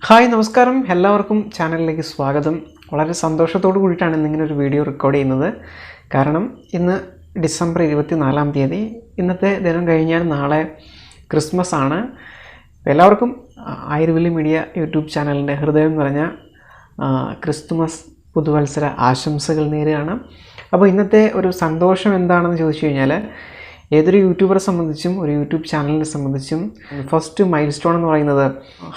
Hi നമസ്കാരം, എല്ലാവർക്കും ചാനലിലേക്ക് സ്വാഗതം. വളരെ സന്തോഷത്തോടു കൂടിയിട്ടാണ് ഇന്നിങ്ങനെ ഒരു വീഡിയോ റെക്കോർഡ് ചെയ്യുന്നത്. കാരണം ഇന്ന് ഡിസംബർ 24-ാം തീയതി, ഇന്നത്തെ ദിനം കഴിഞ്ഞാൽ നാളെ ക്രിസ്മസ് ആണ്. എല്ലാവർക്കും ആയിരവല്ലി മീഡിയ യൂട്യൂബ് ചാനലിൻ്റെ ഹൃദയം നിറഞ്ഞ ക്രിസ്തുമസ് പുതുവത്സര ആശംസകൾ നേരുകയാണ്. അപ്പോൾ ഇന്നത്തെ ഒരു സന്തോഷം എന്താണെന്ന് ചോദിച്ചു കഴിഞ്ഞാൽ, ഏതൊരു യൂട്യൂബറെ സംബന്ധിച്ചും ഒരു യൂട്യൂബ് ചാനലിനെ സംബന്ധിച്ചും ഫസ്റ്റ് മൈൽ സ്റ്റോൺ എന്ന് പറയുന്നത്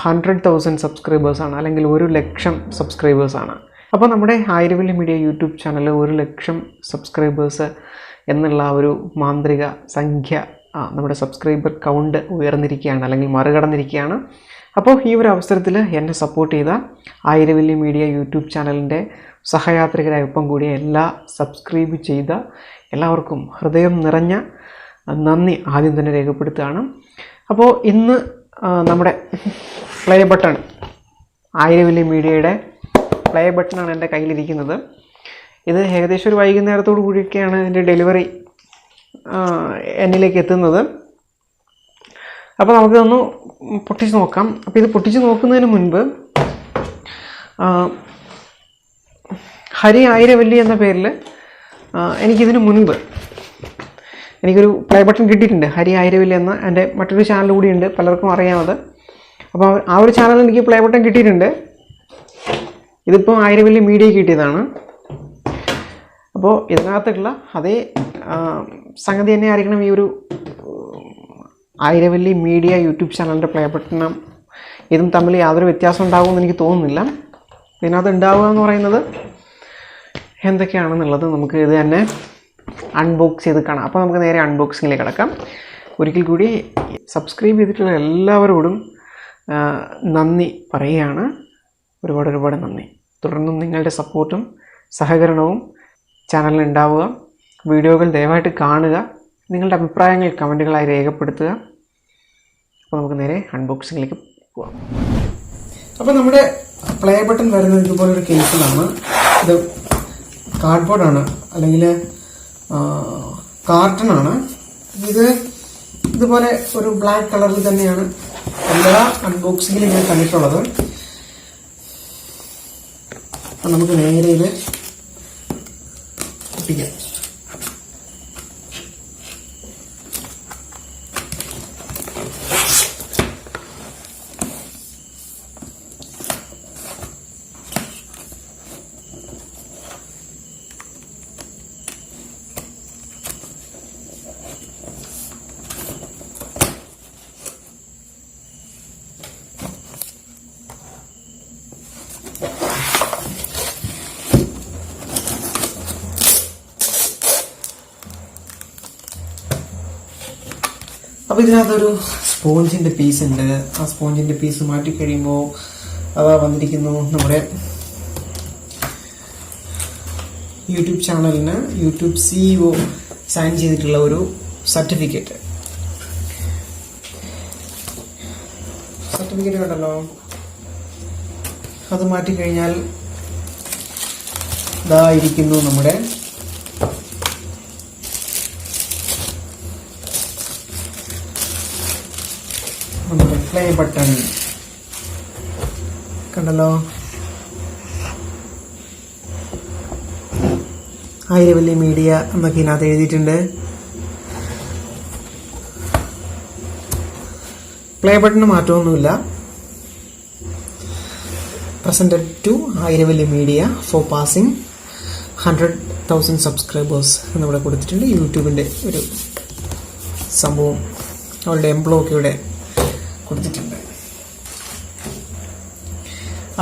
100,000 സബ്സ്ക്രൈബേഴ്സാണ്, അല്ലെങ്കിൽ 1,00,000 സബ്സ്ക്രൈബേഴ്സാണ്. അപ്പോൾ നമ്മുടെ Ayiravalli media YouTube channel 1,00,000 subscribers എന്നുള്ള ഒരു മാന്ത്രിക സംഖ്യ, നമ്മുടെ സബ്സ്ക്രൈബർ കൗണ്ട് ഉയർന്നിരിക്കുകയാണ്, അല്ലെങ്കിൽ മറികടന്നിരിക്കുകയാണ്. അപ്പോൾ ഈ ഒരു അവസരത്തിൽ എന്നെ സപ്പോർട്ട് ചെയ്ത ആയിരവല്ലി മീഡിയ യൂട്യൂബ് ചാനലിൻ്റെ സഹയാത്രികരായ ഒപ്പം കൂടിയ എല്ലാ സബ്സ്ക്രൈബ് ചെയ്ത എല്ലാവർക്കും ഹൃദയം നിറഞ്ഞ നന്ദി ആദ്യം തന്നെ രേഖപ്പെടുത്തുകയാണ്. അപ്പോൾ ഇന്ന് നമ്മുടെ പ്ലേ ബട്ടൺ, ആയിരവല്ലി മീഡിയയുടെ പ്ലേ ബട്ടണാണ് എൻ്റെ കയ്യിലിരിക്കുന്നത്. ഇത് ഏകദേശം ഒരു വൈകുന്നേരത്തോടു കൂടിയൊക്കെയാണ് ഇതിൻ്റെ ഡെലിവറി എന്നിലേക്ക് എത്തുന്നത്. അപ്പോൾ നമുക്കിതൊന്ന് പൊട്ടിച്ച് നോക്കാം. അപ്പോൾ ഇത് പൊട്ടിച്ച് നോക്കുന്നതിന് മുൻപ് ഹരി ആയിരവല്ലി എന്ന പേരിൽ എനിക്കിതിന് മുൻപ് എനിക്കൊരു പ്ലേ ബട്ടൺ കിട്ടിയിട്ടുണ്ട്. ഹരി ആയിരവല്ലി എന്ന എൻ്റെ മറ്റൊരു ചാനൽ കൂടിയുണ്ട്, പലർക്കും അറിയാമത്. അപ്പോൾ ആ ഒരു ചാനലിൽ എനിക്ക് പ്ലേ ബട്ടൺ കിട്ടിയിട്ടുണ്ട്. ഇതിപ്പോൾ ആയിരവല്ലി മീഡിയ കിട്ടിയതാണ്. അപ്പോൾ ഇതിനകത്തുള്ള അതേ സംഗതി തന്നെ ആയിരിക്കണം ഈ ഒരു ആയിരവല്ലി മീഡിയ യൂട്യൂബ് ചാനലിൻ്റെ പ്ലേ ബട്ടണും ഇതും തമ്മിൽ യാതൊരു വ്യത്യാസം ഉണ്ടാകുമെന്ന് എനിക്ക് തോന്നുന്നില്ല. ഇതിനകത്ത് ഉണ്ടാവുക എന്ന് പറയുന്നത് എന്തൊക്കെയാണെന്നുള്ളത് നമുക്ക് ഇത് തന്നെ അൺബോക്സ് ചെയ്ത് കാണാം. അപ്പോൾ നമുക്ക് നേരെ അൺബോക്സിങ്ങിലേക്ക് കിടക്കാം. ഒരിക്കൽ കൂടി സബ്സ്ക്രൈബ് ചെയ്തിട്ടുള്ള എല്ലാവരോടും നന്ദി പറയുകയാണ്. ഒരുപാട് നന്ദി. തുടർന്നും നിങ്ങളുടെ സപ്പോർട്ടും സഹകരണവും ചാനലിൽ ഉണ്ടാവുക. വീഡിയോകൾ ദയവായിട്ട് കാണുക. നിങ്ങളുടെ അഭിപ്രായങ്ങൾ കമൻറ്റുകളായി രേഖപ്പെടുത്തുക. അപ്പോൾ നമുക്ക് നേരെ അൺബോക്സിങ്ങിലേക്ക് പോകാം. അപ്പോൾ നമ്മുടെ പ്ലേ ബട്ടൺ വരുന്നത് ഇതുപോലൊരു കേസിലാണ്. ഇത് കാർഡ്ബോർഡാണ്, അല്ലെങ്കിൽ കാർട്ടണാണ്. ഇതുപോലെ ഒരു ബ്ലാക്ക് കളറിൽ തന്നെയാണ് എല്ലാ അൺബോക്സിങ്ങിലും ഞാൻ കണ്ടിട്ടുള്ളത്. അപ്പം നമുക്ക് നേരെ ഇത് പൊട്ടിക്കാം. അപ്പോൾ ഇതിനകത്തൊരു സ്പോഞ്ചിൻ്റെ പീസ് ഉണ്ട്. ആ സ്പോഞ്ചിൻ്റെ പീസ് മാറ്റി കഴിയുമ്പോൾ അതാ വന്നിരിക്കുന്നു നമ്മുടെ യൂട്യൂബ് ചാനലിന് യൂട്യൂബ് CEO സൈൻ ചെയ്തിട്ടുള്ള ഒരു സർട്ടിഫിക്കറ്റ് കണ്ടല്ലോ. അത് മാറ്റിക്കഴിഞ്ഞാൽ ഇതായിരിക്കുന്നു നമ്മുടെ പ്ലേ ബട്ടൺ. കണ്ടല്ലോ, ആയിരവല്ലി മീഡിയ എന്നൊക്കെ ഇതിനകത്ത് എഴുതിയിട്ടുണ്ട്. പ്ലേ ബട്ടണിന് മാറ്റമൊന്നുമില്ല. Presented to Ayiravalli media for passing 100,000 subscribers എന്നിവിടെ കൊടുത്തിട്ടുണ്ട്. യൂട്യൂബിൻ്റെ ഒരു സംഭവം അവളുടെ എംപ്ലോയ്ക്ക് ഇവിടെ കൊടുത്തിട്ടുണ്ട്.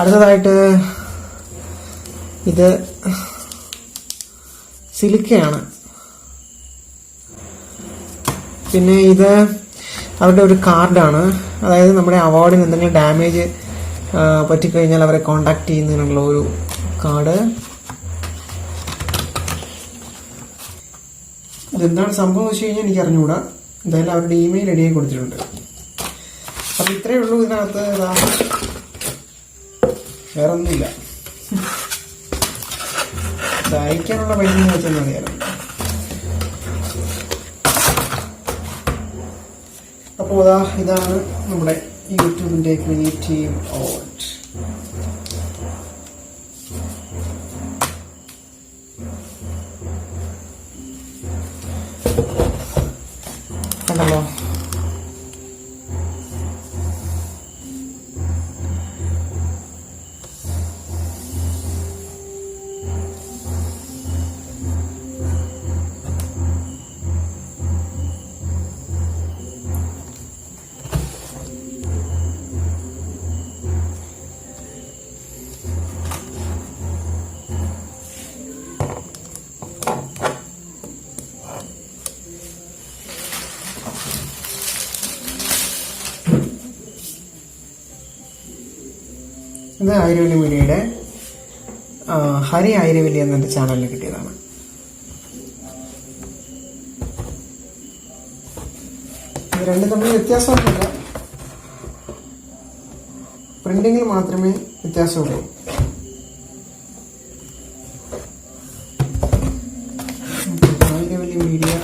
അടുത്തതായിട്ട് ഇത് സിലിക്കയാണ്. പിന്നെ ഇത് അവരുടെ ഒരു കാർഡാണ്. അതായത് നമ്മുടെ അവാർഡിന് എന്തെങ്കിലും ഡാമേജ് പറ്റിക്കഴിഞ്ഞാൽ അവരെ കോണ്ടാക്ട് ചെയ്യുന്നതിനുള്ള ഒരു കാർഡ്. ഇതെന്താണ് സംഭവം എന്ന് വെച്ച് കഴിഞ്ഞാൽ എനിക്ക് അറിഞ്ഞുകൂടാ. എന്തായാലും അവരുടെ ഇമെയിൽ ഐഡിയായി കൊടുത്തിട്ടുണ്ട്. അപ്പം ഇത്രയേ ഉള്ളൂ ഇതിനകത്ത്. വേറെ ഒന്നുമില്ല. ഇത് അയക്കാനുള്ള പൈസ എന്ന് വെച്ചാൽ അറിയാലോ. അപ്പോൾ ഇതാണ് നമ്മുടെ യൂട്യൂബിൻ്റെ ക്രിയേറ്റീവ് ആർട്ട്. കണ്ടല്ലോ, ഇത് ആയിരവല്ലി മീഡിയയുടെ ഹരി ആയിരവല്ലി എന്നെ ചാനലിൽ കിട്ടിയതാണ്. ഇത് രണ്ടും തമ്മിൽ വ്യത്യാസമൊന്നുമില്ല, പ്രിന്റിങ്ങിൽ മാത്രമേ വ്യത്യാസമുള്ളൂ. ആയിരവല്ലി മീഡിയ